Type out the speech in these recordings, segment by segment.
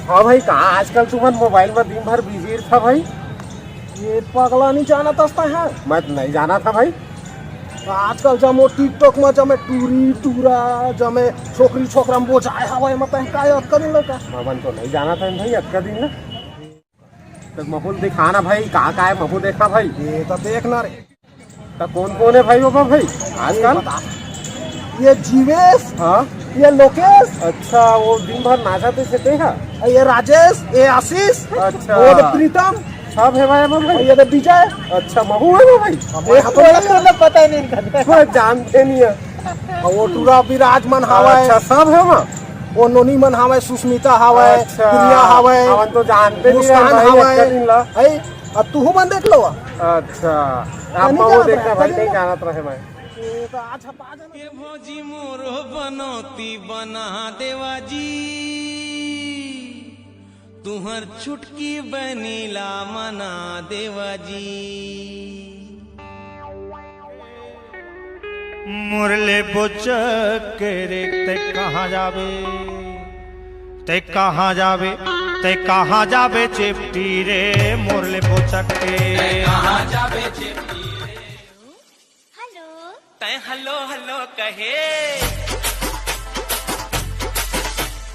हाँ भाई, कहाँ आजकल तुम मोबाइल में दिन भर बिजी था भाई। ये पगला नहीं जाना था है। मैं नहीं जाना था भाई। आजकल जमो टिकटॉक में जमे टूरी टूरा जमे छोकरी छोकरा में बोझाए हवाए मत काय अक्का दिन लगा। ममन तो नहीं जाना था भाई अक्का दिन ना। तो महूल दिखाना भाई, कहाँ है महू देखा भाई। ये तो देखना रे। तो कौन है भाई वो भाई आजकल? ये जीवेश, हाँ ये लोकेश। अच्छा, वो दिन भर नाचाते थे देखा। ये राजेश, ये आशीष। अच्छा, वो प्रीतम सब है भाई। ये विजय। अच्छा, महू है वो भाई। पता ही नहीं, जानते नहीं है। वो टूरा विराज मन हवा। अच्छा, सब है वहाँ। वो नोनी मन हवा, सुस्मिता हवा, प्रिया हवा, हम तो जानते नहीं मुस्कान हवा है। अब तू मन देख लो। अच्छा, आप वो देखना भाई, नहीं जानत रहे मैं। ये भौजी मोरो बनौती बना देवा जी, तुहर छुटकी बनीला मना देवा जी। मुरले बुचक रे ते कहाँ जावे, ते कहाँ जावे, ते कहाँ जावे चिपटी रे मुरले बुचक के कहाँ जावे चिपटी रे। हेलो तै हेलो हेलो कहे,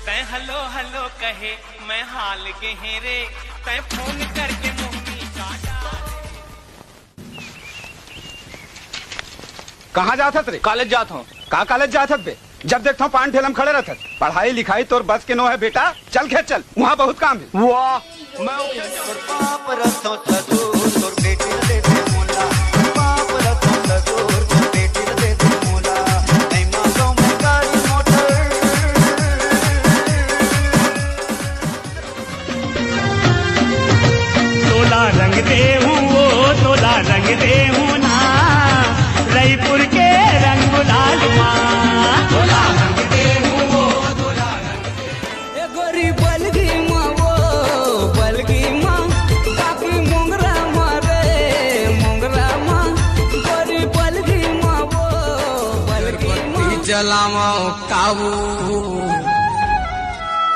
तै हेलो हेलो कहे, मैं हाल के हेरे तै फोन करके मुंगी काटा। कहाँ जाता रे? कॉलेज जाता हूँ। कहाँ कॉलेज जाता बे? जब देखता हूँ पान ठेलम खड़े रहता। पढ़ाई लिखाई तोर बस के नो है बेटा, चल खेत चल, वहाँ बहुत काम है। वाह, मैं तोला रंग दे हूँ, वो तोला रंग दे हूँ ना, रईपुर के रंग गुलाल माँ। तोला रंग दे हूँ, वो तोला रंग दे। गोरी बलगी माँ, वो बलगी माँ, काकी मोंगरा मारे मोंगरा माँ, गोरी बलगी माँ, वो बलगी माँ। जलाओ काबू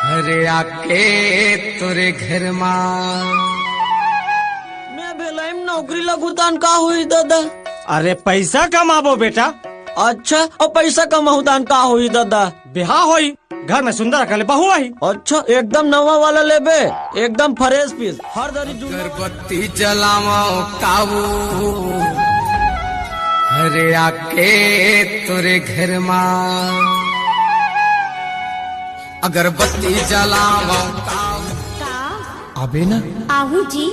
हरे आके तोरे घर माँ। मैं भेलाइम नौकरी लगुतान का हुई दादा? अरे पैसा कमाबो बेटा। अच्छा, और पैसा कमाहुतान का हुई दादा? बिहार होई, घर में सुंदर अकल बहू आई। अच्छा, एकदम नवा वाला लेबे, एकदम फ्रेश पीस, हर दरी अगरबत्ती जलाओ काबू हरे आके तोरे घर माँ। अगरबत्ती जलाओ अबे ना आहू जी।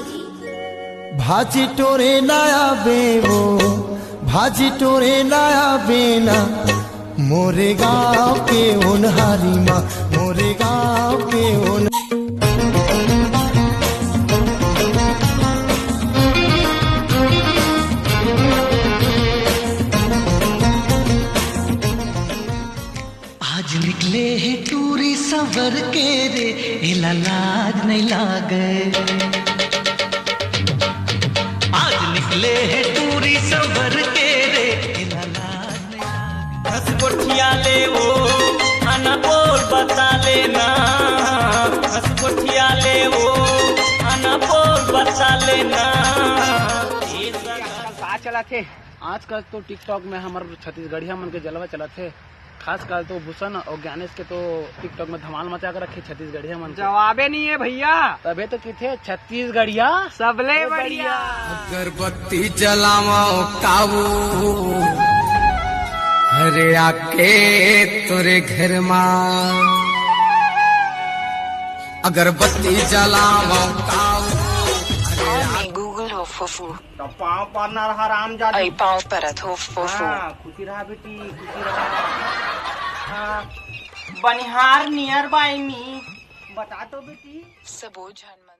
भाजी टोरे लाया बेवो, भाजी टोरे लाया बेना, मोरे गाँव के उनहारी माँ, मोरे गाँव के उन। आज निकले है टूरी सवर के रे, इला लाज नहीं लागे। आज निकले है टूरी सवर के रे, इला लाज नहीं लागे। हंस गोठिया ले वो आना बोल बता लेना, हंस गोठिया ले वो आना बोल बता लेना। कहाँ चला थे? आजकल तो टिकटॉक में हमारे छत्तीसगढ़िया मन के जलवा चला थे। खासकर तो भूषण और ज्ञानेश के तो टिकटॉक में धमाल मचा कर रखे छत्तीसगढ़िया मन। जवाबे नहीं है भैया। तबे तो किथे छत्तीसगढ़िया सबले बढ़िया। अगरबत्ती जलाओ काबू हरे आके तोरे घर माँ। अगरबत्ती जलाओ काबू। गूगल हो फुफू, तो पाँव पर ना रहा राम जा। आई पाँव परत हो फुफू। खुशी रहा बेटी, खुशी रहा। हाँ, बनिहार नियर बाई मी बता दो बेटी। सबो झन मन